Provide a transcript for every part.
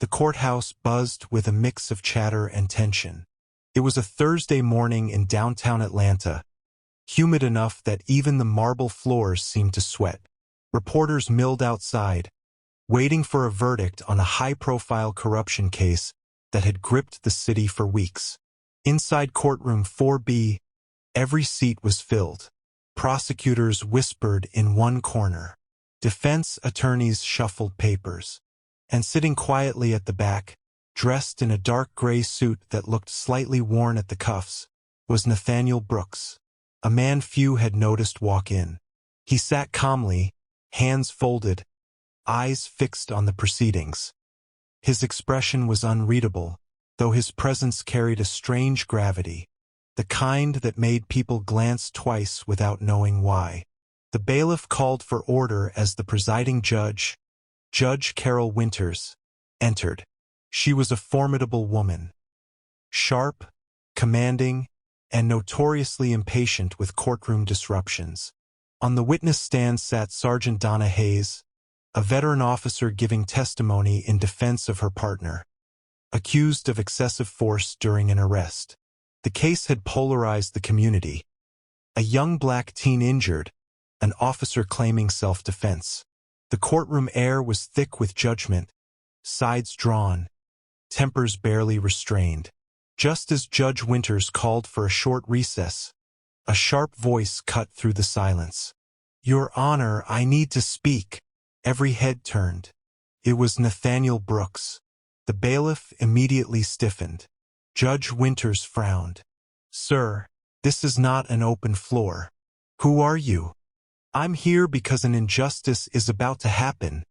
The courthouse buzzed with a mix of chatter and tension. It was a Thursday morning in downtown Atlanta, humid enough that even the marble floors seemed to sweat. Reporters milled outside, waiting for a verdict on a high-profile corruption case that had gripped the city for weeks. Inside courtroom 4B, every seat was filled. Prosecutors whispered in one corner. Defense attorneys shuffled papers. And sitting quietly at the back, dressed in a dark gray suit that looked slightly worn at the cuffs, was Nathaniel Brooks, a man few had noticed walk in. He sat calmly, hands folded, eyes fixed on the proceedings. His expression was unreadable, though his presence carried a strange gravity, the kind that made people glance twice without knowing why. The bailiff called for order as the presiding judge, Judge Carol Winters, entered. She was a formidable woman. Sharp, commanding, and notoriously impatient with courtroom disruptions. On the witness stand sat Sergeant Donna Hayes, a veteran officer giving testimony in defense of her partner, accused of excessive force during an arrest. The case had polarized the community. A young black teen injured, an officer claiming self-defense. The courtroom air was thick with judgment, sides drawn, tempers barely restrained. Just as Judge Winters called for a short recess, a sharp voice cut through the silence. "Your Honor, I need to speak." Every head turned. It was Nathaniel Brooks. The bailiff immediately stiffened. Judge Winters frowned. "Sir, this is not an open floor. Who are you?" "I'm here because an injustice is about to happen,"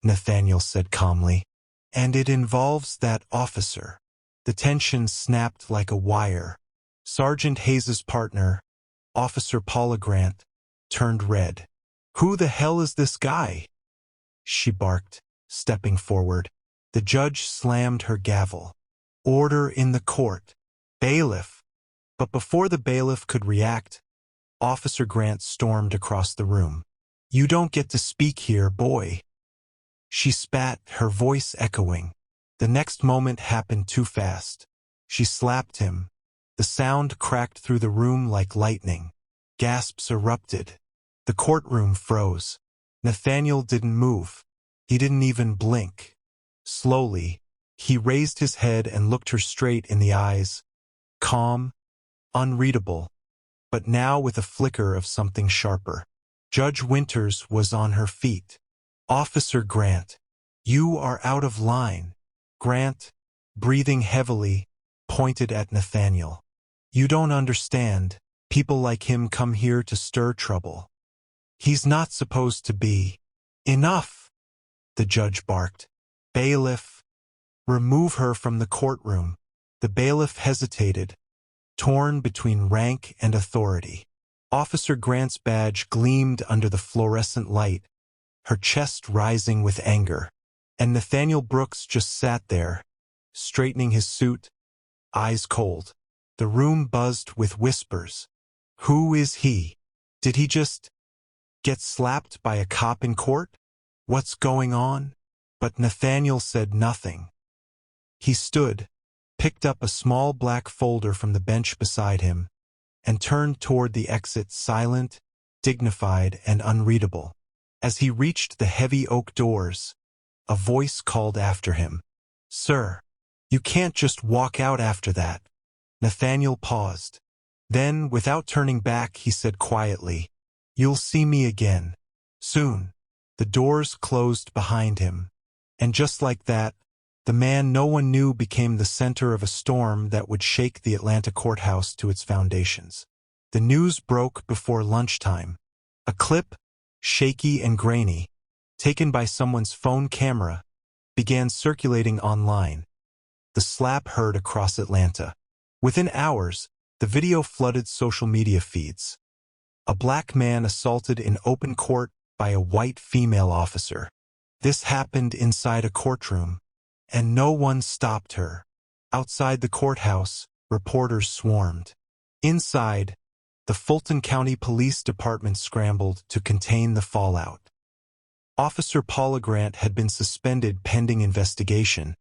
Nathaniel said calmly. "And it involves that officer." The tension snapped like a wire. Sergeant Hayes's partner, Officer Paula Grant, turned red. "Who the hell is this guy?" she barked, stepping forward. The judge slammed her gavel. "Order in the court. Bailiff." But before the bailiff could react, Officer Grant stormed across the room. "You don't get to speak here, boy." She spat, her voice echoing. The next moment happened too fast. She slapped him. The sound cracked through the room like lightning. Gasps erupted. The courtroom froze. Nathaniel didn't move. He didn't even blink. Slowly, he raised his head and looked her straight in the eyes. Calm, unreadable, but now with a flicker of something sharper. Judge Winters was on her feet. "Officer Grant, you are out of line." Grant, breathing heavily, pointed at Nathaniel. "You don't understand. People like him come here to stir trouble. He's not supposed to be." "Enough," the judge barked. "Bailiff, remove her from the courtroom." The bailiff hesitated, torn between rank and authority. Officer Grant's badge gleamed under the fluorescent light, her chest rising with anger. And Nathaniel Brooks just sat there, straightening his suit, eyes cold. The room buzzed with whispers. Who is he? Did he just get slapped by a cop in court? What's going on? But Nathaniel said nothing. He stood, picked up a small black folder from the bench beside him, and turned toward the exit silent, dignified, and unreadable. As he reached the heavy oak doors, a voice called after him. "Sir, you can't just walk out after that." Nathaniel paused. Then, without turning back, he said quietly, "You'll see me again. Soon." The doors closed behind him. And just like that, the man no one knew became the center of a storm that would shake the Atlanta courthouse to its foundations. The news broke before lunchtime. A clip, shaky and grainy, taken by someone's phone camera, began circulating online. The slap heard across Atlanta. Within hours, the video flooded social media feeds. A black man assaulted in open court by a white female officer. This happened inside a courtroom, and no one stopped her. Outside the courthouse, reporters swarmed. Inside, the Fulton County Police Department scrambled to contain the fallout. Officer Paula Grant had been suspended pending investigation,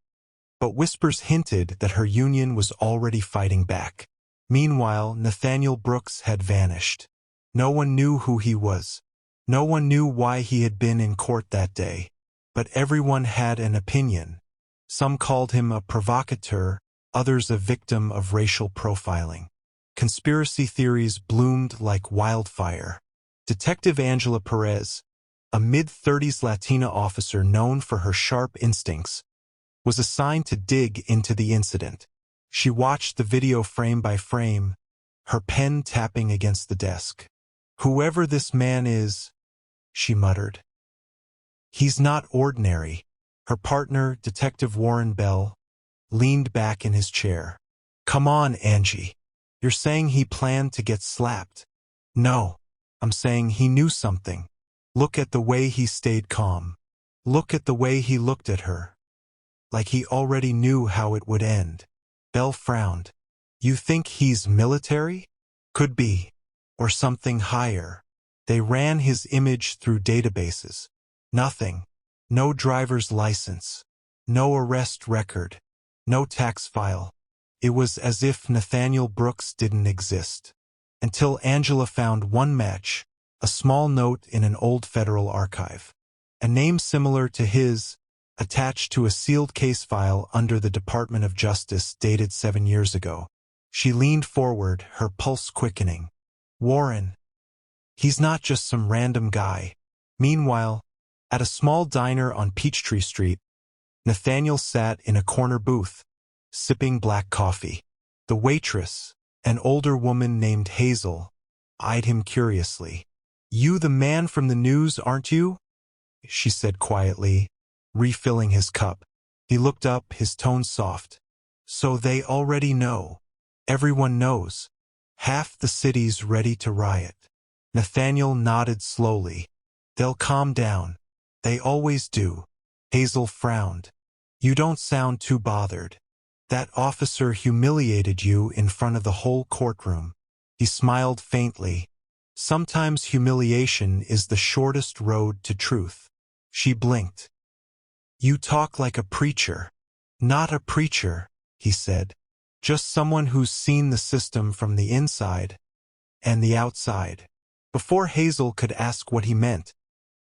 but whispers hinted that her union was already fighting back. Meanwhile, Nathaniel Brooks had vanished. No one knew who he was. No one knew why he had been in court that day. But everyone had an opinion. Some called him a provocateur, others a victim of racial profiling. Conspiracy theories bloomed like wildfire. Detective Angela Perez, a mid-30s Latina officer known for her sharp instincts, was assigned to dig into the incident. She watched the video frame by frame, her pen tapping against the desk. "Whoever this man is," she muttered. "He's not ordinary." Her partner, Detective Warren Bell, leaned back in his chair. "Come on, Angie. You're saying he planned to get slapped." "No, I'm saying he knew something. Look at the way he stayed calm. Look at the way he looked at her. Like he already knew how it would end." Bell frowned. "You think he's military?" "Could be. Or something higher." They ran his image through databases. Nothing. No driver's license. No arrest record. No tax file. It was as if Nathaniel Brooks didn't exist. Until Angela found one match, a small note in an old federal archive. A name similar to his, attached to a sealed case file under the Department of Justice dated 7 years ago. She leaned forward, her pulse quickening. "Warren. He's not just some random guy." Meanwhile, at a small diner on Peachtree Street, Nathaniel sat in a corner booth, sipping black coffee. The waitress, an older woman named Hazel, eyed him curiously. "You the man from the news, aren't you?" she said quietly, refilling his cup. He looked up, his tone soft. "So they already know. Everyone knows. Half the city's ready to riot." Nathaniel nodded slowly. "They'll calm down. They always do." Hazel frowned. "You don't sound too bothered. That officer humiliated you in front of the whole courtroom." He smiled faintly. "Sometimes humiliation is the shortest road to truth." She blinked. "You talk like a preacher." "Not a preacher," he said. "Just someone who's seen the system from the inside and the outside." Before Hazel could ask what he meant,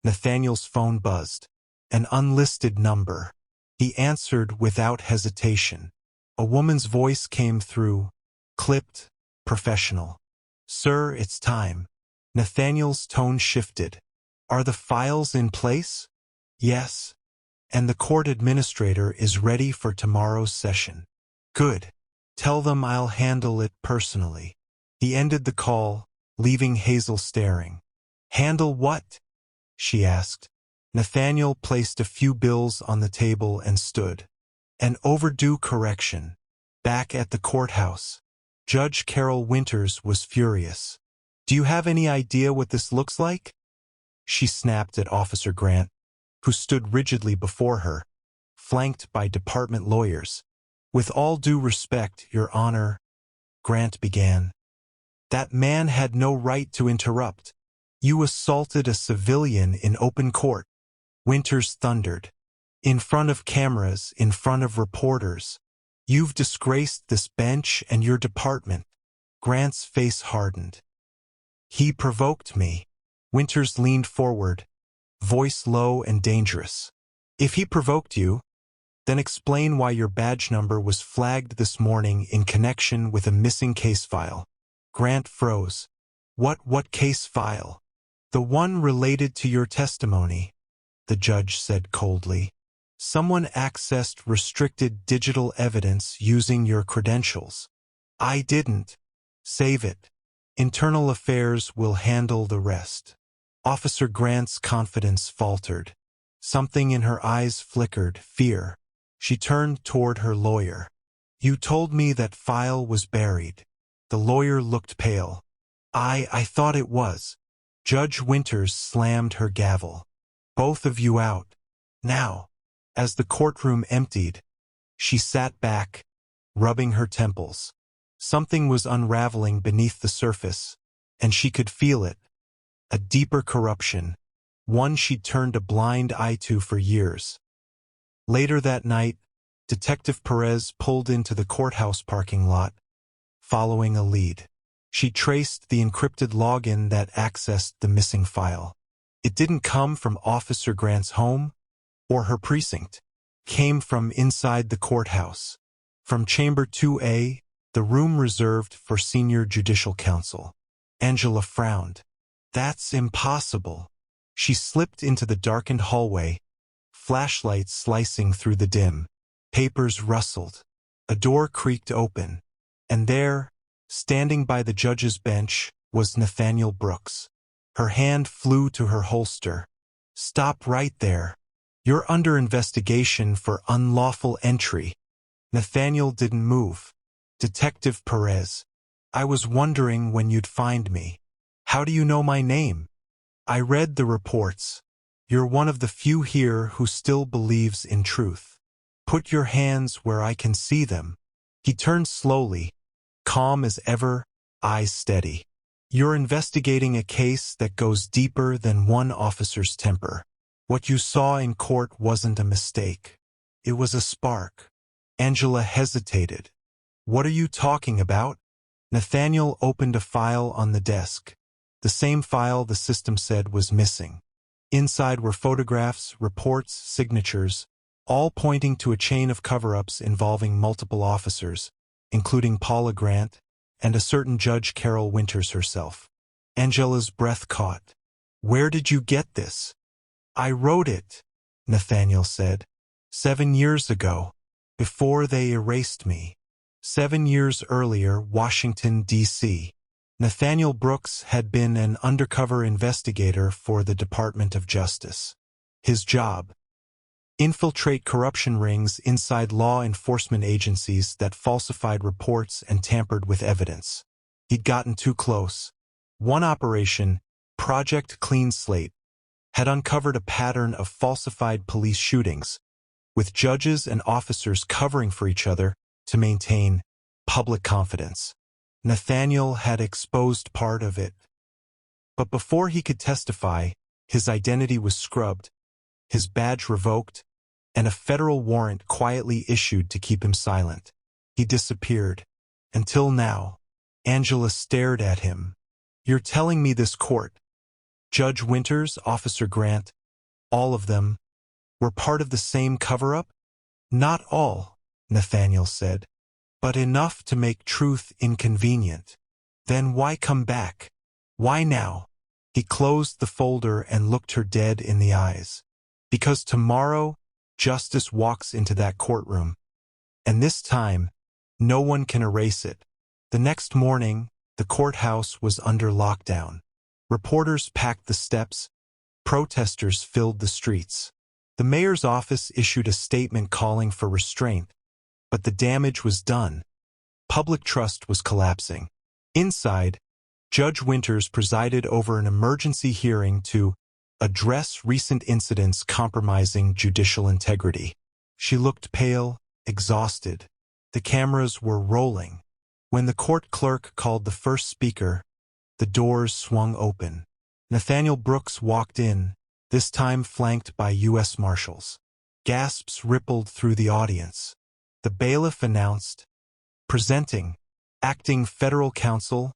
Nathaniel's phone buzzed. An unlisted number. He answered without hesitation. A woman's voice came through, clipped, professional. "Sir, it's time." Nathaniel's tone shifted. "Are the files in place?" "Yes. And the court administrator is ready for tomorrow's session." "Good. Tell them I'll handle it personally." He ended the call, leaving Hazel staring. "Handle what?" she asked. Nathaniel placed a few bills on the table and stood. "An overdue correction. Back at the courthouse." Judge Carol Winters was furious. "Do you have any idea what this looks like?" She snapped at Officer Grant, who stood rigidly before her, flanked by department lawyers. "With all due respect, Your Honor," Grant began. "That man had no right to interrupt. You assaulted a civilian in open court." Winters thundered. "In front of cameras, in front of reporters. You've disgraced this bench and your department." Grant's face hardened. "He provoked me." Winters leaned forward, voice low and dangerous. "If he provoked you, then explain why your badge number was flagged this morning in connection with a missing case file." Grant froze. What case file?" "The one related to your testimony," the judge said coldly. "Someone accessed restricted digital evidence using your credentials." "I didn't." "Save it. Internal Affairs will handle the rest." Officer Grant's confidence faltered. Something in her eyes flickered, fear. She turned toward her lawyer. "You told me that file was buried." The lawyer looked pale. I thought it was." Judge Winters slammed her gavel. "Both of you out. Now." As the courtroom emptied, she sat back, rubbing her temples. Something was unraveling beneath the surface, and she could feel it. A deeper corruption, one she'd turned a blind eye to for years. Later that night, Detective Perez pulled into the courthouse parking lot, following a lead. She traced the encrypted login that accessed the missing file. It didn't come from Officer Grant's home or her precinct. It came from inside the courthouse, from Chamber 2A, the room reserved for senior judicial counsel. Angela frowned. That's impossible. She slipped into the darkened hallway, flashlight slicing through the dim. Papers rustled. A door creaked open. And there, standing by the judge's bench, was Nathaniel Brooks. Her hand flew to her holster. Stop right there. You're under investigation for unlawful entry. Nathaniel didn't move. Detective Perez. I was wondering when you'd find me. How do you know my name? I read the reports. You're one of the few here who still believes in truth. Put your hands where I can see them. He turned slowly, calm as ever, eyes steady. You're investigating a case that goes deeper than one officer's temper. What you saw in court wasn't a mistake. It was a spark. Angela hesitated. What are you talking about? Nathaniel opened a file on the desk. The same file the system said was missing. Inside were photographs, reports, signatures, all pointing to a chain of cover-ups involving multiple officers, including Paula Grant and a certain Judge Carol Winters herself. Angela's breath caught. Where did you get this? I wrote it, Nathaniel said. 7 years ago, before they erased me. 7 years earlier, Washington, D.C. Nathaniel Brooks had been an undercover investigator for the Department of Justice. His job: infiltrate corruption rings inside law enforcement agencies that falsified reports and tampered with evidence. He'd gotten too close. One operation, Project Clean Slate, had uncovered a pattern of falsified police shootings, with judges and officers covering for each other to maintain public confidence. Nathaniel had exposed part of it. But before he could testify, his identity was scrubbed, his badge revoked, and a federal warrant quietly issued to keep him silent. He disappeared. Until now. Angela stared at him. You're telling me this court, Judge Winters, Officer Grant, all of them, were part of the same cover-up? Not all, Nathaniel said, but enough to make truth inconvenient. Then why come back? Why now? He closed the folder and looked her dead in the eyes. Because tomorrow, justice walks into that courtroom. And this time, no one can erase it. The next morning, the courthouse was under lockdown. Reporters packed the steps. Protesters filled the streets. The mayor's office issued a statement calling for restraint, but the damage was done. Public trust was collapsing. Inside, Judge Winters presided over an emergency hearing to address recent incidents compromising judicial integrity. She looked pale, exhausted. The cameras were rolling. When the court clerk called the first speaker, the doors swung open. Nathaniel Brooks walked in, this time flanked by U.S. Marshals. Gasps rippled through the audience. The bailiff announced, presenting, acting federal counsel,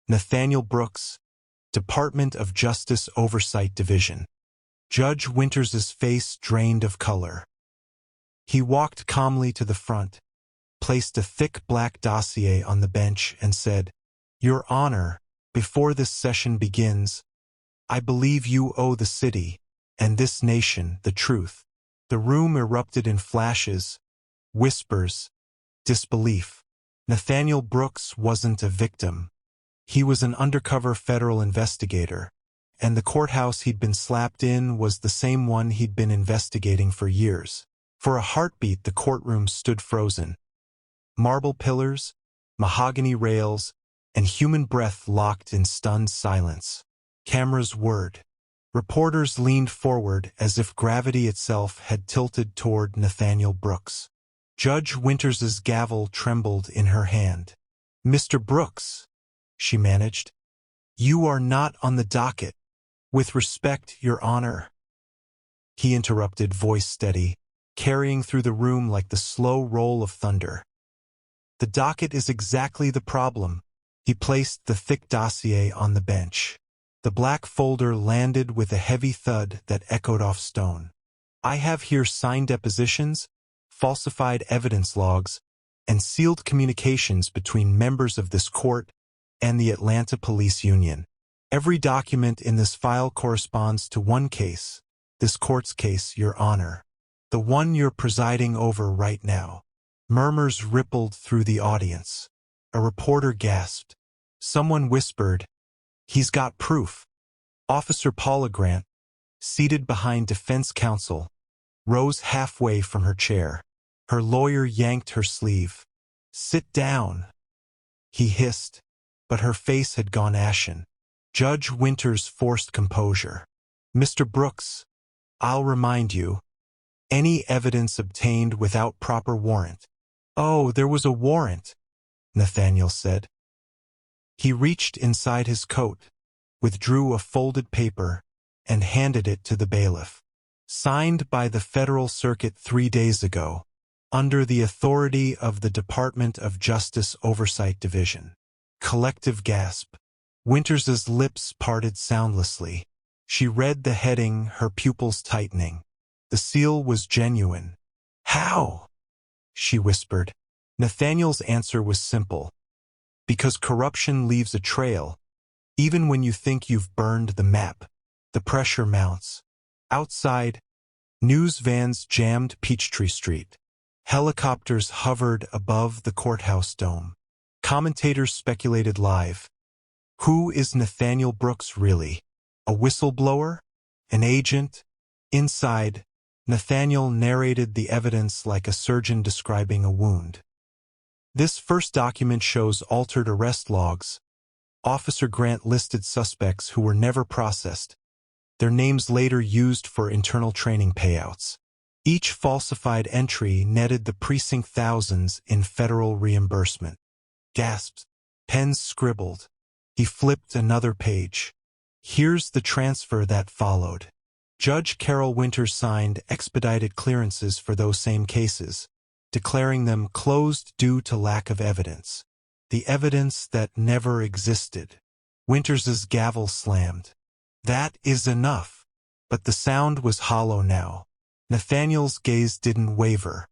Nathaniel Brooks, Department of Justice Oversight Division. Judge Winters's face drained of color. He walked calmly to the front, placed a thick black dossier on the bench and said, Your Honor, before this session begins, I believe you owe the city, and this nation, the truth. The room erupted in flashes, whispers, disbelief. Nathaniel Brooks wasn't a victim. He was an undercover federal investigator, and the courthouse he'd been slapped in was the same one he'd been investigating for years. For a heartbeat, the courtroom stood frozen. Marble pillars, mahogany rails, and human breath locked in stunned silence. Cameras whirred. Reporters leaned forward as if gravity itself had tilted toward Nathaniel Brooks. Judge Winters's gavel trembled in her hand. Mr. Brooks, she managed, you are not on the docket. With respect, Your Honor. He interrupted, voice steady. carrying through the room like the slow roll of thunder. The docket is exactly the problem. He placed the thick dossier on the bench. The black folder landed with a heavy thud that echoed off stone. I have here signed depositions, falsified evidence logs, and sealed communications between members of this court and the Atlanta Police Union. Every document in this file corresponds to one case, this court's case, Your Honor. The one you're presiding over right now. Murmurs rippled through the audience. A reporter gasped. Someone whispered, "He's got proof." Officer Paula Grant, seated behind defense counsel, rose halfway from her chair. Her lawyer yanked her sleeve. "Sit down," he hissed, but her face had gone ashen. Judge Winters forced composure. "Mr. Brooks, I'll remind you, any evidence obtained without proper warrant." "Oh, there was a warrant," Nathaniel said. He reached inside his coat, withdrew a folded paper, and handed it to the bailiff. "Signed by the Federal Circuit 3 days ago, under the authority of the Department of Justice Oversight Division." Collective gasp. Winters's lips parted soundlessly. She read the heading, her pupils tightening. The seal was genuine. "How?" she whispered. Nathaniel's answer was simple. "Because corruption leaves a trail. Even when you think you've burned the map, the pressure mounts." Outside, news vans jammed Peachtree Street. Helicopters hovered above the courthouse dome. Commentators speculated live. Who is Nathaniel Brooks really? A whistleblower? An agent? Inside, Nathaniel narrated the evidence like a surgeon describing a wound. This first document shows altered arrest logs. Officer Grant listed suspects who were never processed, their names later used for internal training payouts. Each falsified entry netted the precinct thousands in federal reimbursement. Gasps. Pens scribbled. He flipped another page. Here's the transfer that followed. Judge Carol Winters signed expedited clearances for those same cases, declaring them closed due to lack of evidence. The evidence that never existed. Winters's gavel slammed. That is enough. But the sound was hollow now. Nathaniel's gaze didn't waver.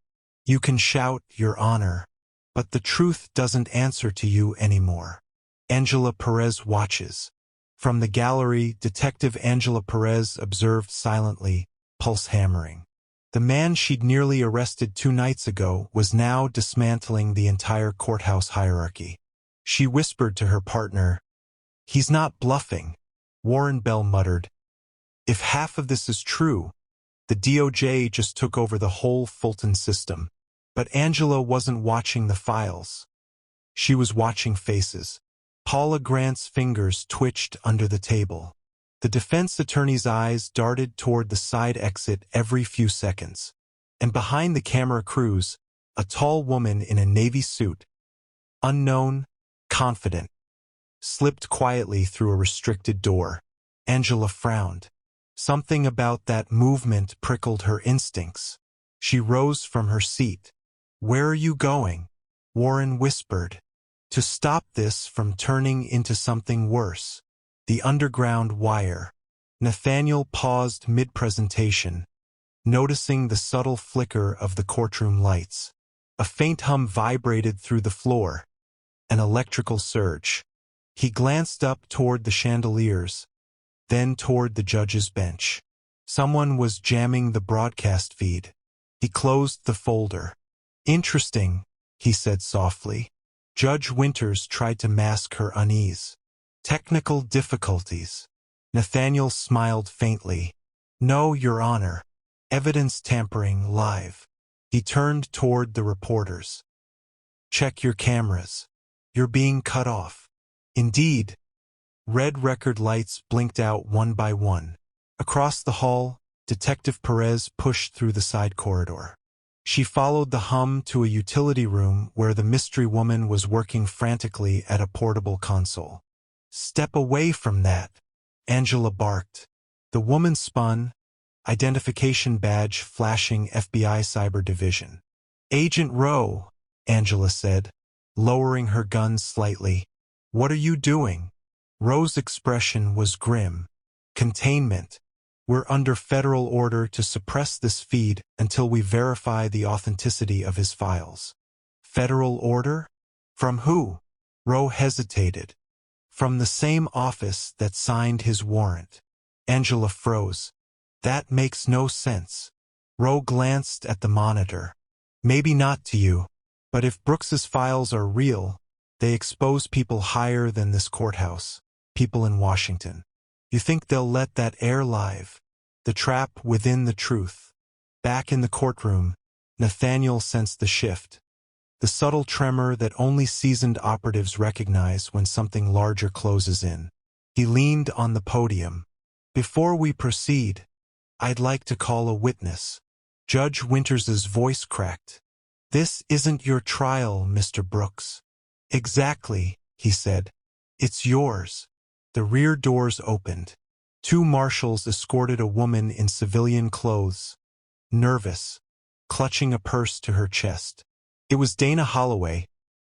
You can shout, Your Honor, but the truth doesn't answer to you anymore. Angela Perez watches. From the gallery, Detective Angela Perez observed silently, pulse hammering. The man she'd nearly arrested 2 nights ago was now dismantling the entire courthouse hierarchy. She whispered to her partner, "He's not bluffing," Warren Bell muttered. "If half of this is true, the DOJ just took over the whole Fulton system." But Angela wasn't watching the files. She was watching faces. Paula Grant's fingers twitched under the table. The defense attorney's eyes darted toward the side exit every few seconds. And behind the camera crews, a tall woman in a navy suit, unknown, confident, slipped quietly through a restricted door. Angela frowned. Something about that movement prickled her instincts. She rose from her seat. "Where are you going?" Warren whispered. "To stop this from turning into something worse. The underground wire." Nathaniel paused mid-presentation, noticing the subtle flicker of the courtroom lights. A faint hum vibrated through the floor, an electrical surge. He glanced up toward the chandeliers, then toward the judge's bench. Someone was jamming the broadcast feed. He closed the folder. "Interesting," he said softly. Judge Winters tried to mask her unease. "Technical difficulties." Nathaniel smiled faintly. "No, Your Honor. Evidence tampering live." He turned toward the reporters. "Check your cameras. You're being cut off." Indeed. Red record lights blinked out one by one. Across the hall, Detective Perez pushed through the side corridor. She followed the hum to a utility room where the mystery woman was working frantically at a portable console. "Step away from that," Angela barked. The woman spun, identification badge flashing FBI Cyber Division. "Agent Rowe," Angela said, lowering her gun slightly. "What are you doing?" Rowe's expression was grim. "Containment. We're under federal order to suppress this feed until we verify the authenticity of his files." "Federal order? From who?" Rowe hesitated. "From the same office that signed his warrant." Angela froze. "That makes no sense." Rowe glanced at the monitor. "Maybe not to you, but if Brooks's files are real, they expose people higher than this courthouse, people in Washington. You think they'll let that air live? The trap within the truth." Back in the courtroom, Nathaniel sensed the shift. The subtle tremor that only seasoned operatives recognize when something larger closes in. He leaned on the podium. "Before we proceed, I'd like to call a witness." Judge Winters's voice cracked. "This isn't your trial, Mr. Brooks." "Exactly," he said. "It's yours." The rear doors opened. Two marshals escorted a woman in civilian clothes, nervous, clutching a purse to her chest. It was Dana Holloway,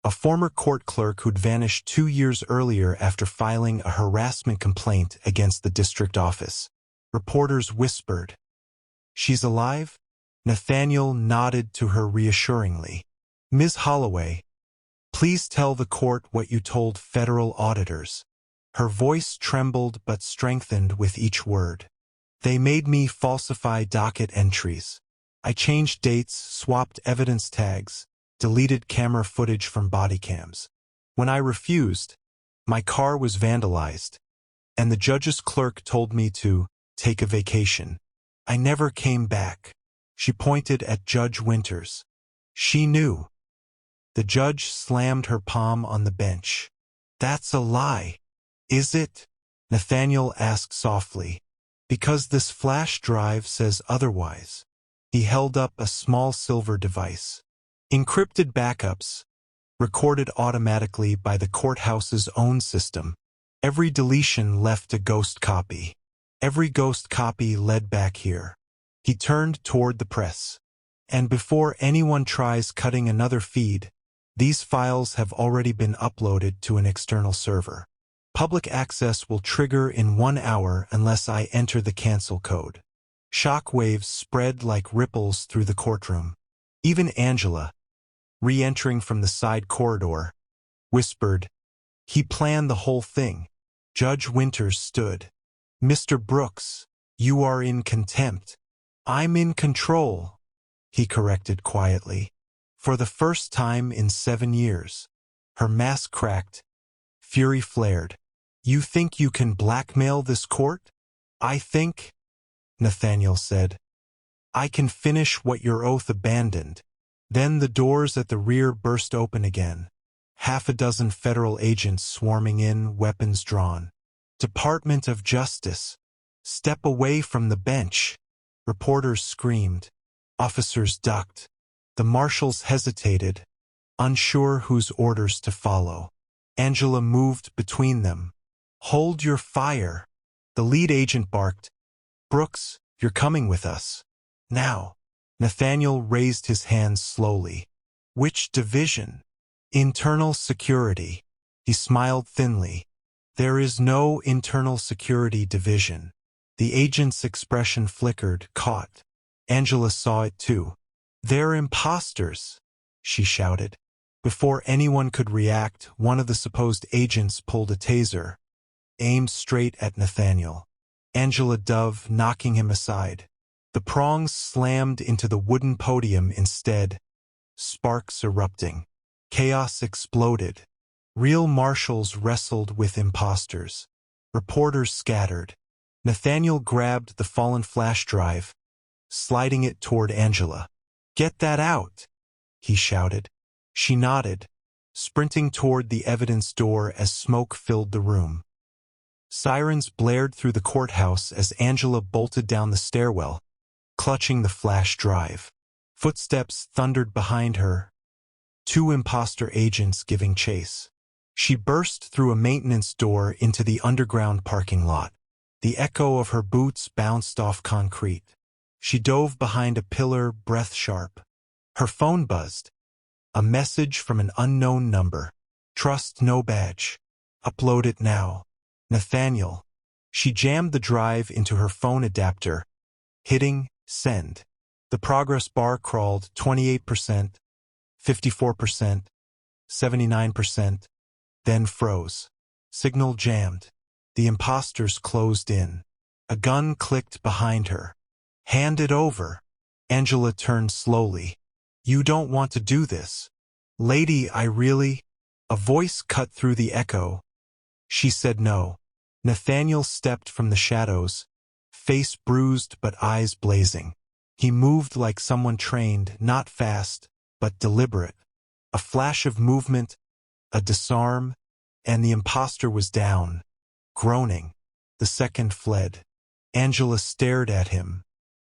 a former court clerk who'd vanished 2 years earlier after filing a harassment complaint against the district office. Reporters whispered, "She's alive?" Nathaniel nodded to her reassuringly. "Ms. Holloway, please tell the court what you told federal auditors." Her voice trembled but strengthened with each word. "They made me falsify docket entries. I changed dates, swapped evidence tags, deleted camera footage from body cams. When I refused, my car was vandalized, and the judge's clerk told me to take a vacation. I never came back." She pointed at Judge Winters. "She knew." The judge slammed her palm on the bench. "That's a lie." "Is it?" Nathaniel asked softly. "Because this flash drive says otherwise." He held up a small silver device. "Encrypted backups, recorded automatically by the courthouse's own system. Every deletion left a ghost copy. Every ghost copy led back here." He turned toward the press. "And before anyone tries cutting another feed, these files have already been uploaded to an external server. Public access will trigger in 1 hour unless I enter the cancel code." Shock waves spread like ripples through the courtroom. Even Angela, re-entering from the side corridor, whispered, "He planned the whole thing." Judge Winters stood. "Mr. Brooks, you are in contempt." "I'm in control," he corrected quietly. "For the first time in 7 years." Her mask cracked. Fury flared. "You think you can blackmail this court?" "I think," Nathaniel said, "I can finish what your oath abandoned." Then the doors at the rear burst open again. 6 federal agents swarming in, weapons drawn. "Department of Justice, step away from the bench." Reporters screamed. Officers ducked. The marshals hesitated, unsure whose orders to follow. Angela moved between them. "Hold your fire." The lead agent barked, "Brooks, you're coming with us. Now." Nathaniel raised his hands slowly. "Which division?" "Internal Security." He smiled thinly. "There is no Internal Security Division." The agent's expression flickered, caught. Angela saw it too. "They're imposters," she shouted. Before anyone could react, one of the supposed agents pulled a taser, aimed straight at Nathaniel. Angela dove, knocking him aside. The prongs slammed into the wooden podium instead, sparks erupting. Chaos exploded. Real marshals wrestled with imposters. Reporters scattered. Nathaniel grabbed the fallen flash drive, sliding it toward Angela. "Get that out," he shouted. She nodded, sprinting toward the evidence door as smoke filled the room. Sirens blared through the courthouse as Angela bolted down the stairwell, clutching the flash drive. Footsteps thundered behind her, 2 imposter agents giving chase. She burst through a maintenance door into the underground parking lot. The echo of her boots bounced off concrete. She dove behind a pillar, breath sharp. Her phone buzzed. A message from an unknown number. Trust no badge. Upload it now. Nathaniel. She jammed the drive into her phone adapter, hitting send. The progress bar crawled 28%, 54%, 79%, then froze. Signal jammed. The imposters closed in. A gun clicked behind her. Hand it over. Angela turned slowly. You don't want to do this. Lady, I really... A voice cut through the echo. She said no. Nathaniel stepped from the shadows, face bruised but eyes blazing. He moved like someone trained, not fast, but deliberate. A flash of movement, a disarm, and the imposter was down, groaning. The second fled. Angela stared at him.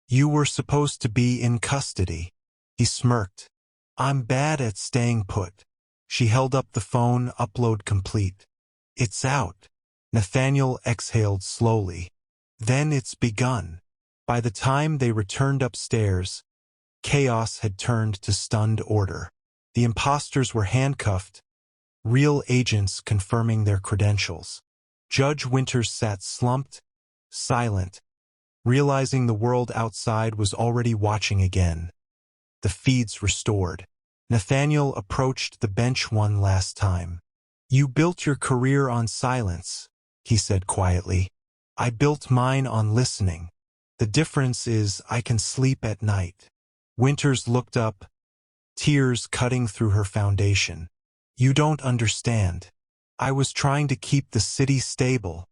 You were supposed to be in custody. He smirked. I'm bad at staying put. She held up the phone, upload complete. It's out. Nathaniel exhaled slowly. Then it's begun. By the time they returned upstairs, chaos had turned to stunned order. The imposters were handcuffed, real agents confirming their credentials. Judge Winters sat slumped, silent, realizing the world outside was already watching again. The feeds restored. Nathaniel approached the bench one last time. You built your career on silence, he said quietly. I built mine on listening. The difference is I can sleep at night. Winters looked up, tears cutting through her foundation. You don't understand. I was trying to keep the city stable.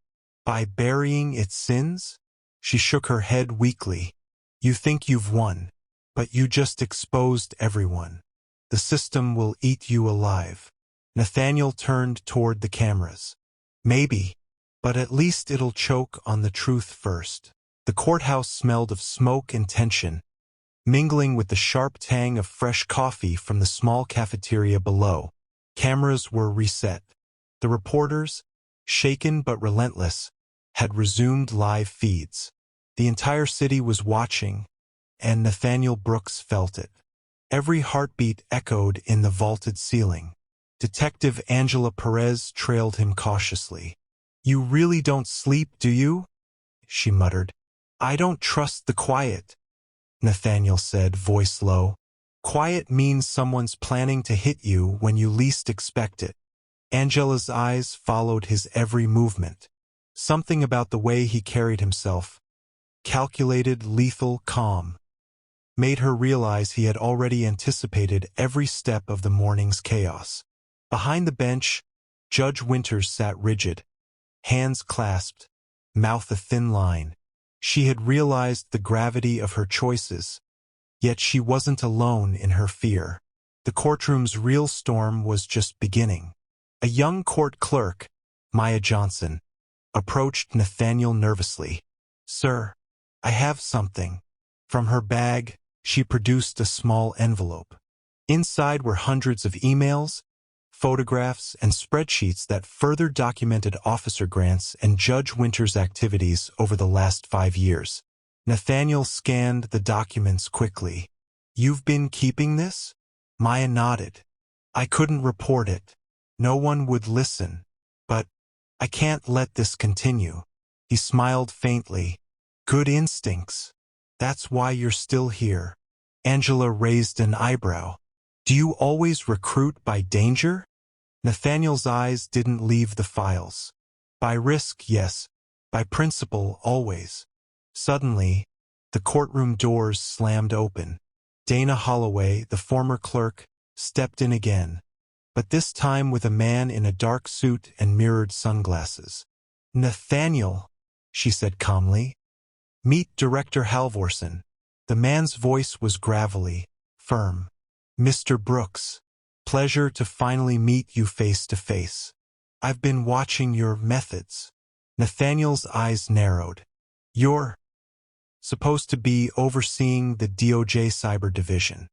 By burying its sins? She shook her head weakly. You think you've won, but you just exposed everyone. The system will eat you alive. Nathaniel turned toward the cameras. Maybe, but at least it'll choke on the truth first. The courthouse smelled of smoke and tension, mingling with the sharp tang of fresh coffee from the small cafeteria below. Cameras were reset. The reporters, shaken but relentless, had resumed live feeds. The entire city was watching, and Nathaniel Brooks felt it. Every heartbeat echoed in the vaulted ceiling. Detective Angela Perez trailed him cautiously. You really don't sleep, do you? She muttered. I don't trust the quiet, Nathaniel said, voice low. Quiet means someone's planning to hit you when you least expect it. Angela's eyes followed his every movement. Something about the way he carried himself, calculated, lethal, calm, made her realize he had already anticipated every step of the morning's chaos. Behind the bench, Judge Winters sat rigid, hands clasped, mouth a thin line. She had realized the gravity of her choices, yet she wasn't alone in her fear. The courtroom's real storm was just beginning. A young court clerk, Maya Johnson, approached Nathaniel nervously. Sir, I have something. From her bag, she produced a small envelope. Inside were hundreds of emails, photographs, and spreadsheets that further documented Officer Grant's and Judge Winters' activities over the last 5 years. Nathaniel scanned the documents quickly. You've been keeping this? Maya nodded. I couldn't report it. No one would listen. But I can't let this continue. He smiled faintly. Good instincts. That's why you're still here. Angela raised an eyebrow. Do you always recruit by danger? Nathaniel's eyes didn't leave the files. By risk, yes. By principle, always. Suddenly, the courtroom doors slammed open. Dana Holloway, the former clerk, stepped in again, but this time with a man in a dark suit and mirrored sunglasses. Nathaniel, she said calmly. Meet Director Halvorson. The man's voice was gravelly, firm. Mr. Brooks, pleasure to finally meet you face to face. I've been watching your methods. Nathaniel's eyes narrowed. You're supposed to be overseeing the DOJ Cyber Division.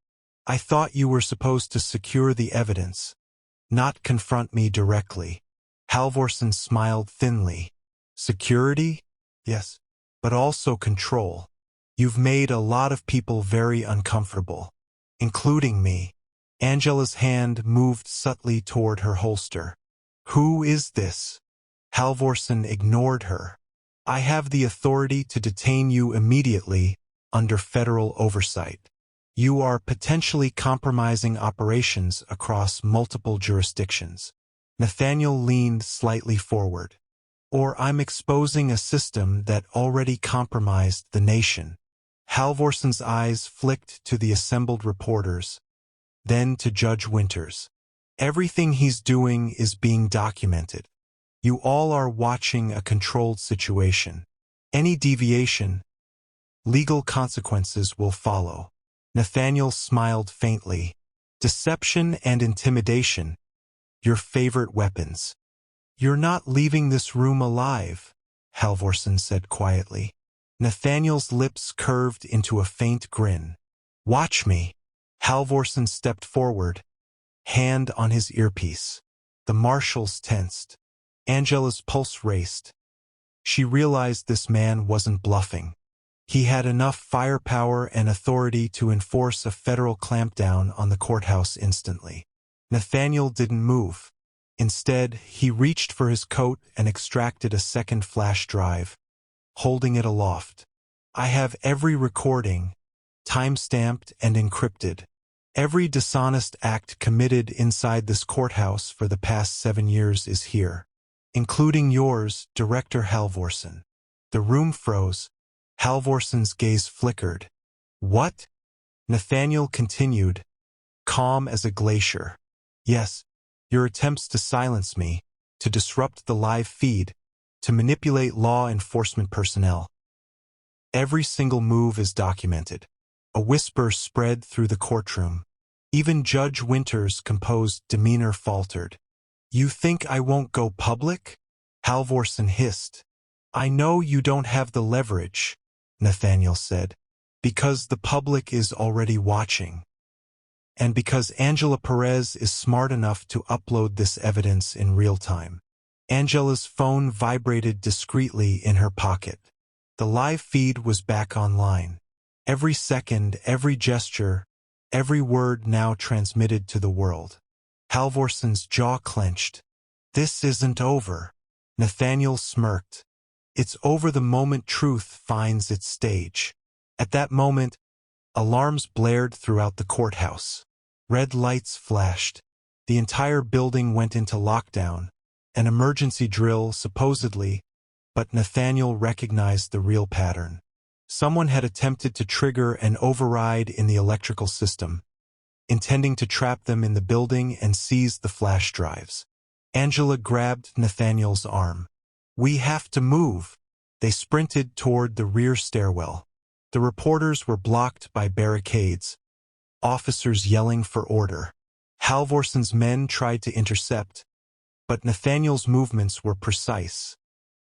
I thought you were supposed to secure the evidence, not confront me directly. Halvorson smiled thinly. Security? Yes, but also control. You've made a lot of people very uncomfortable, including me. Angela's hand moved subtly toward her holster. Who is this? Halvorsen ignored her. I have the authority to detain you immediately under federal oversight. You are potentially compromising operations across multiple jurisdictions. Nathaniel leaned slightly forward. Or I'm exposing a system that already compromised the nation. Halvorsen's eyes flicked to the assembled reporters, then to Judge Winters. Everything he's doing is being documented. You all are watching a controlled situation. Any deviation, legal consequences will follow. Nathaniel smiled faintly. Deception and intimidation, your favorite weapons. You're not leaving this room alive, Halvorsen said quietly. Nathaniel's lips curved into a faint grin. Watch me. Halvorsen stepped forward, hand on his earpiece. The marshals tensed. Angela's pulse raced. She realized this man wasn't bluffing. He had enough firepower and authority to enforce a federal clampdown on the courthouse instantly. Nathaniel didn't move. Instead, he reached for his coat and extracted a second flash drive, holding it aloft. I have every recording, time-stamped and encrypted. Every dishonest act committed inside this courthouse for the past 7 years is here, including yours, Director Halvorsen. The room froze. Halvorsen's gaze flickered. What? Nathaniel continued, calm as a glacier. Yes, your attempts to silence me, to disrupt the live feed, to manipulate law enforcement personnel. Every single move is documented. A whisper spread through the courtroom. Even Judge Winters' composed demeanor faltered. You think I won't go public? Halvorsen hissed. I know you don't have the leverage, Nathaniel said, because the public is already watching. And because Angela Perez is smart enough to upload this evidence in real time. Angela's phone vibrated discreetly in her pocket. The live feed was back online. Every second, every gesture, every word now transmitted to the world. Halvorsen's jaw clenched. This isn't over. Nathaniel smirked. It's over the moment truth finds its stage. At that moment, alarms blared throughout the courthouse. Red lights flashed. The entire building went into lockdown. An emergency drill, supposedly, but Nathaniel recognized the real pattern. Someone had attempted to trigger an override in the electrical system, intending to trap them in the building and seize the flash drives. Angela grabbed Nathaniel's arm. We have to move. They sprinted toward the rear stairwell. The reporters were blocked by barricades, officers yelling for order. Halvorsen's men tried to intercept, but Nathaniel's movements were precise,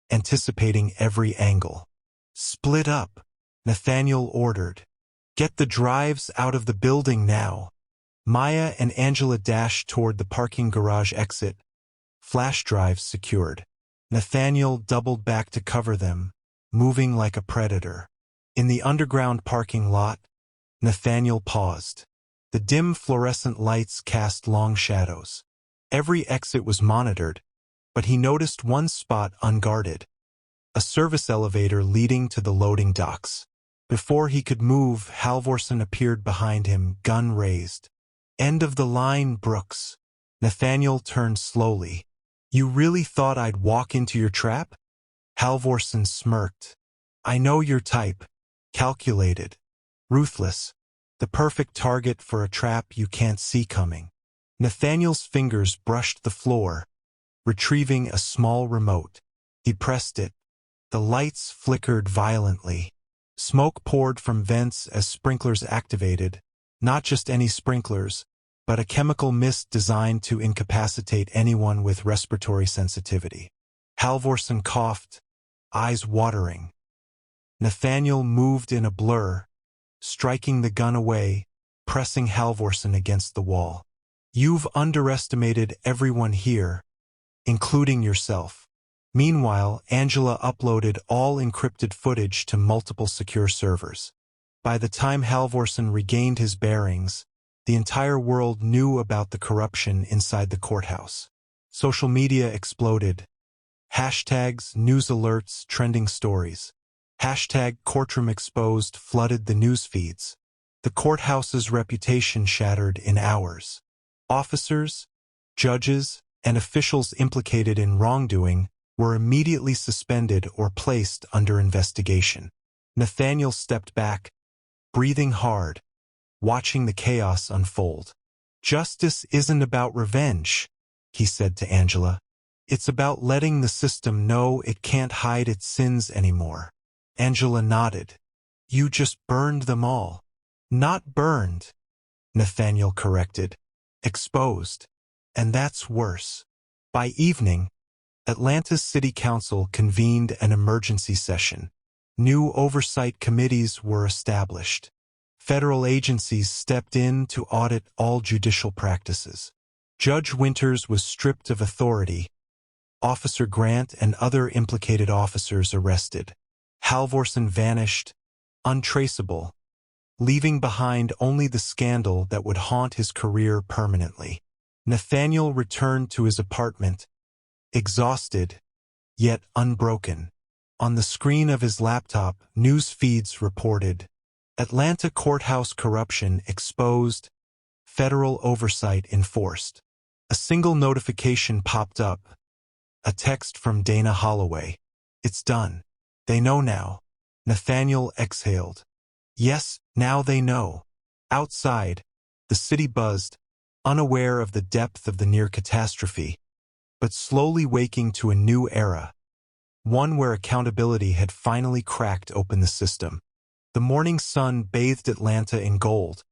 anticipating every angle. Split up, Nathaniel ordered. Get the drives out of the building now. Maya and Angela dashed toward the parking garage exit, flash drives secured. Nathaniel doubled back to cover them, moving like a predator. In the underground parking lot, Nathaniel paused. The dim fluorescent lights cast long shadows. Every exit was monitored, but he noticed one spot unguarded. A service elevator leading to the loading docks. Before he could move, Halvorsen appeared behind him, gun raised. End of the line, Brooks. Nathaniel turned slowly. You really thought I'd walk into your trap? Halvorsen smirked. I know your type. Calculated. Ruthless. The perfect target for a trap you can't see coming. Nathaniel's fingers brushed the floor, retrieving a small remote. He pressed it. The lights flickered violently. Smoke poured from vents as sprinklers activated, not just any sprinklers, but a chemical mist designed to incapacitate anyone with respiratory sensitivity. Halvorsen coughed, eyes watering. Nathaniel moved in a blur, striking the gun away, pressing Halvorsen against the wall. You've underestimated everyone here, including yourself. Meanwhile, Angela uploaded all encrypted footage to multiple secure servers. By the time Halvorsen regained his bearings, the entire world knew about the corruption inside the courthouse. Social media exploded. Hashtags, news alerts, trending stories. Hashtag courtroom exposed flooded the news feeds. The courthouse's reputation shattered in hours. Officers, judges, and officials implicated in wrongdoing were immediately suspended or placed under investigation. Nathaniel stepped back, breathing hard, watching the chaos unfold. "Justice isn't about revenge," he said to Angela. "It's about letting the system know it can't hide its sins anymore." Angela nodded. "You just burned them all." "Not burned," Nathaniel corrected. "Exposed. And that's worse." By evening, Atlanta's City Council convened an emergency session. New oversight committees were established. Federal agencies stepped in to audit all judicial practices. Judge Winters was stripped of authority. Officer Grant and other implicated officers arrested. Halvorsen vanished, untraceable, leaving behind only the scandal that would haunt his career permanently. Nathaniel returned to his apartment, exhausted, yet unbroken. On the screen of his laptop, news feeds reported, "Atlanta courthouse corruption exposed, federal oversight enforced." A single notification popped up, a text from Dana Holloway. "It's done. They know now." Nathaniel exhaled. Yes, now they know. Outside, the city buzzed, unaware of the depth of the near catastrophe, but slowly waking to a new era, one where accountability had finally cracked open the system. The morning sun bathed Atlanta in gold,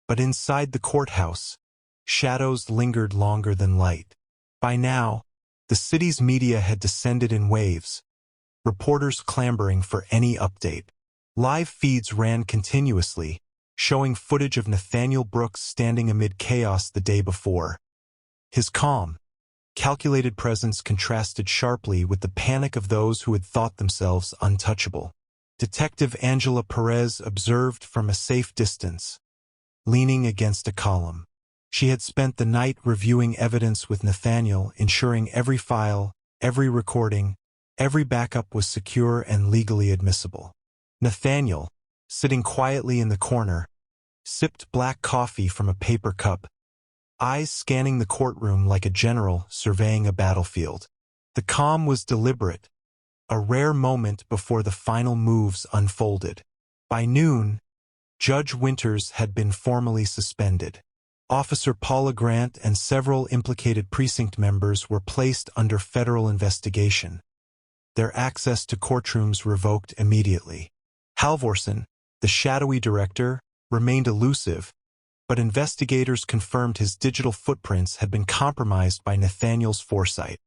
but inside the courthouse, shadows lingered longer than light. By now, the city's media had descended in waves, reporters clamoring for any update. Live feeds ran continuously, showing footage of Nathaniel Brooks standing amid chaos the day before. His calm, calculated presence contrasted sharply with the panic of those who had thought themselves untouchable. Detective Angela Perez observed from a safe distance, leaning against a column. She had spent the night reviewing evidence with Nathaniel, ensuring every file, every recording, every backup was secure and legally admissible. Nathaniel, sitting quietly in the corner, sipped black coffee from a paper cup, eyes scanning the courtroom like a general surveying a battlefield. The calm was deliberate, a rare moment before the final moves unfolded. By noon, Judge Winters had been formally suspended. Officer Paula Grant and several implicated precinct members were placed under federal investigation, their access to courtrooms revoked immediately. Halvorsen, the shadowy director, remained elusive, but investigators confirmed his digital footprints had been compromised by Nathaniel's foresight.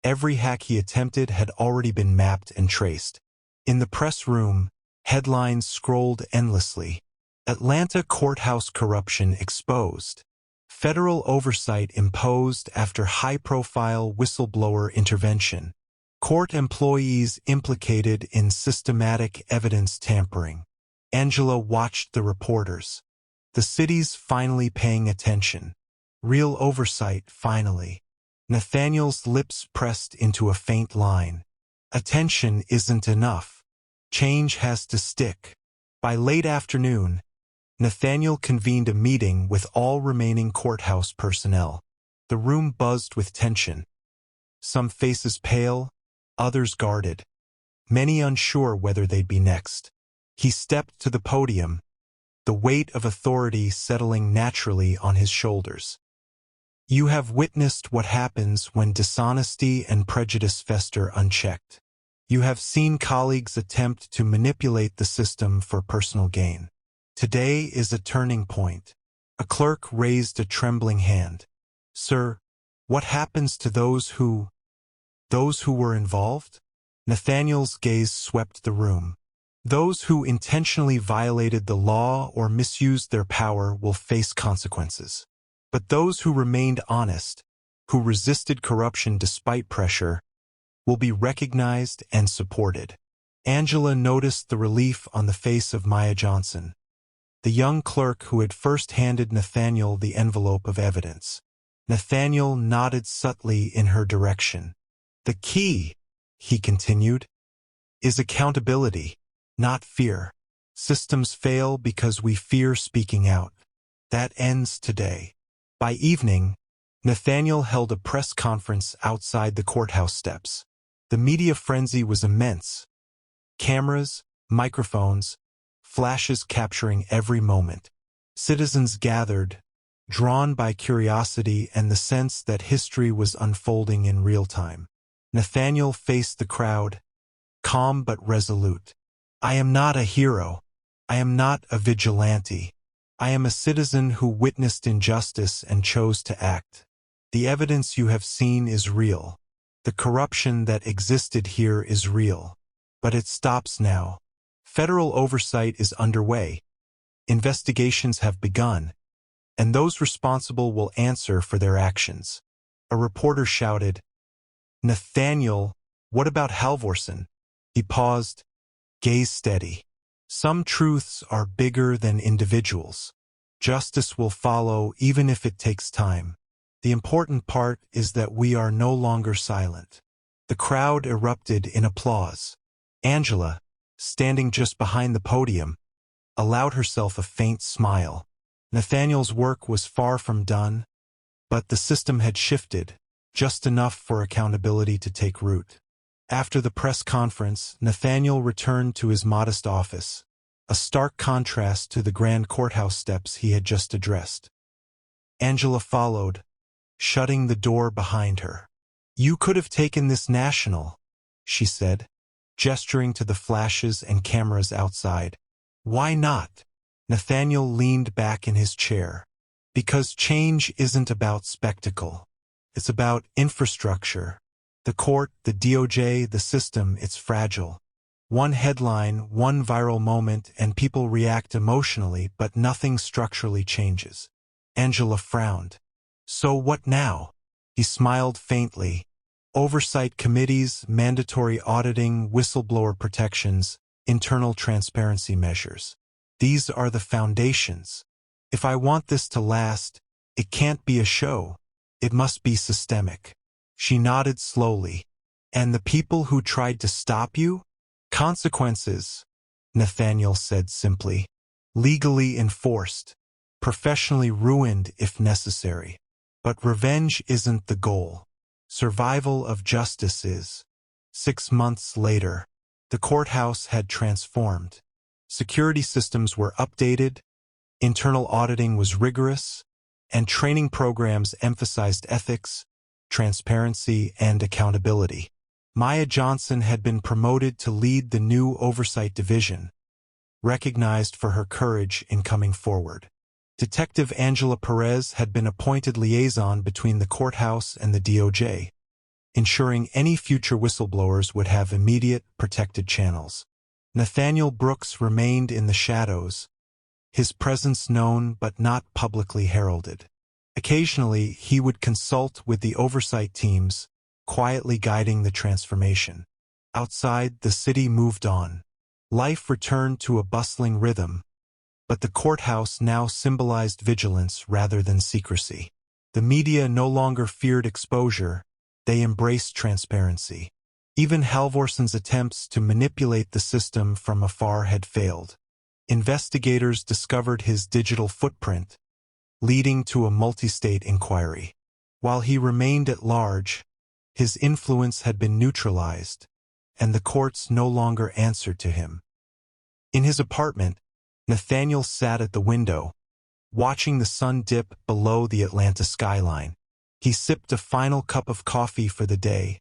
Every hack he attempted had already been mapped and traced. In the press room, headlines scrolled endlessly. Atlanta courthouse corruption exposed. Federal oversight imposed after high-profile whistleblower intervention. Court employees implicated in systematic evidence tampering. Angela watched the reporters. The city's finally paying attention. Real oversight, finally. Nathaniel's lips pressed into a faint line. Attention isn't enough. Change has to stick. By late afternoon, Nathaniel convened a meeting with all remaining courthouse personnel. The room buzzed with tension. Some faces pale, others guarded, many unsure whether they'd be next. He stepped to the podium, the weight of authority settling naturally on his shoulders. You have witnessed what happens when dishonesty and prejudice fester unchecked. You have seen colleagues attempt to manipulate the system for personal gain. Today is a turning point. A clerk raised a trembling hand. Sir, what happens to those who were involved? Nathaniel's gaze swept the room. Those who intentionally violated the law or misused their power will face consequences. But those who remained honest, who resisted corruption despite pressure, will be recognized and supported. Angela noticed the relief on the face of Maya Johnson, the young clerk who had first handed Nathaniel the envelope of evidence. Nathaniel nodded subtly in her direction. "The key," he continued, "is accountability, not fear. Systems fail because we fear speaking out. That ends today." By evening, Nathaniel held a press conference outside the courthouse steps. The media frenzy was immense. Cameras, microphones, flashes capturing every moment. Citizens gathered, drawn by curiosity and the sense that history was unfolding in real time. Nathaniel faced the crowd, calm but resolute. "I am not a hero. I am not a vigilante. I am a citizen who witnessed injustice and chose to act. The evidence you have seen is real. The corruption that existed here is real. But it stops now. Federal oversight is underway. Investigations have begun, and those responsible will answer for their actions." A reporter shouted, "Nathaniel, what about Halvorsen?" He paused, gaze steady. "Some truths are bigger than individuals. Justice will follow even if it takes time. The important part is that we are no longer silent." The crowd erupted in applause. Angela, standing just behind the podium, allowed herself a faint smile. Nathaniel's work was far from done, but the system had shifted, just enough for accountability to take root. After the press conference, Nathaniel returned to his modest office, a stark contrast to the grand courthouse steps he had just addressed. Angela followed, shutting the door behind her. "You could have taken this national," she said, gesturing to the flashes and cameras outside. "Why not?" Nathaniel leaned back in his chair. "Because change isn't about spectacle. It's about infrastructure. The court, the DOJ, the system, it's fragile. One headline, one viral moment, and people react emotionally, but nothing structurally changes." Angela frowned. "So what now?" He smiled faintly. "Oversight committees, mandatory auditing, whistleblower protections, internal transparency measures. These are the foundations. If I want this to last, it can't be a show. It must be systemic." She nodded slowly. "And the people who tried to stop you? Consequences," Nathaniel said simply. "Legally enforced. Professionally ruined if necessary. But revenge isn't the goal. Survival of justice is." 6 months later, the courthouse had transformed. Security systems were updated, internal auditing was rigorous, and training programs emphasized ethics, transparency, and accountability. Maya Johnson had been promoted to lead the new oversight division, recognized for her courage in coming forward. Detective Angela Perez had been appointed liaison between the courthouse and the DOJ, ensuring any future whistleblowers would have immediate, protected channels. Nathaniel Brooks remained in the shadows, his presence known but not publicly heralded. Occasionally, he would consult with the oversight teams, quietly guiding the transformation. Outside, the city moved on. Life returned to a bustling rhythm, but the courthouse now symbolized vigilance rather than secrecy. The media no longer feared exposure, they embraced transparency. Even Halvorsen's attempts to manipulate the system from afar had failed. Investigators discovered his digital footprint, leading to a multi-state inquiry. While he remained at large, his influence had been neutralized, and the courts no longer answered to him. In his apartment, Nathaniel sat at the window, watching the sun dip below the Atlanta skyline. He sipped a final cup of coffee for the day,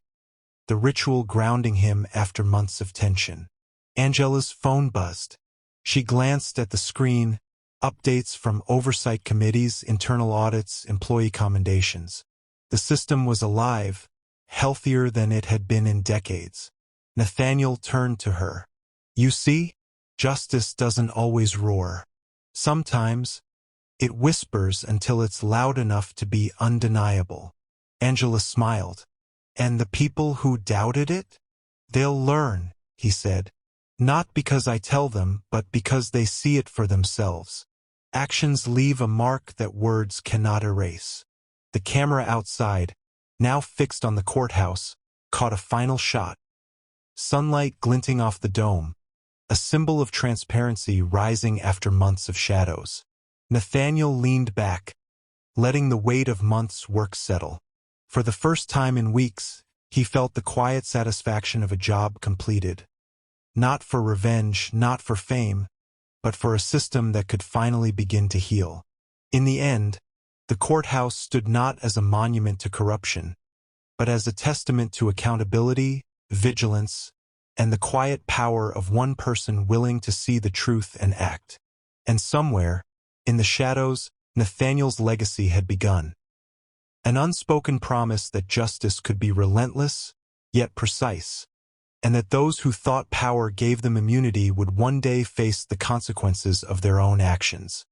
the ritual grounding him after months of tension. Angela's phone buzzed. She glanced at the screen, updates from oversight committees, internal audits, employee commendations. The system was alive, healthier than it had been in decades. Nathaniel turned to her. "You see, justice doesn't always roar. Sometimes, it whispers until it's loud enough to be undeniable." Angela smiled. "And the people who doubted it? They'll learn," he said. Not because I tell them, but because they see it for themselves. Actions leave a mark that words cannot erase. The camera outside, now fixed on the courthouse, caught a final shot. Sunlight glinting off the dome, a symbol of transparency rising after months of shadows. Nathaniel leaned back, letting the weight of months' work settle. For the first time in weeks, he felt the quiet satisfaction of a job completed. Not for revenge, not for fame, but for a system that could finally begin to heal. In the end, the courthouse stood not as a monument to corruption, but as a testament to accountability, vigilance, and the quiet power of one person willing to see the truth and act. And somewhere, in the shadows, Nathaniel's legacy had begun. An unspoken promise that justice could be relentless, yet precise, and that those who thought power gave them immunity would one day face the consequences of their own actions.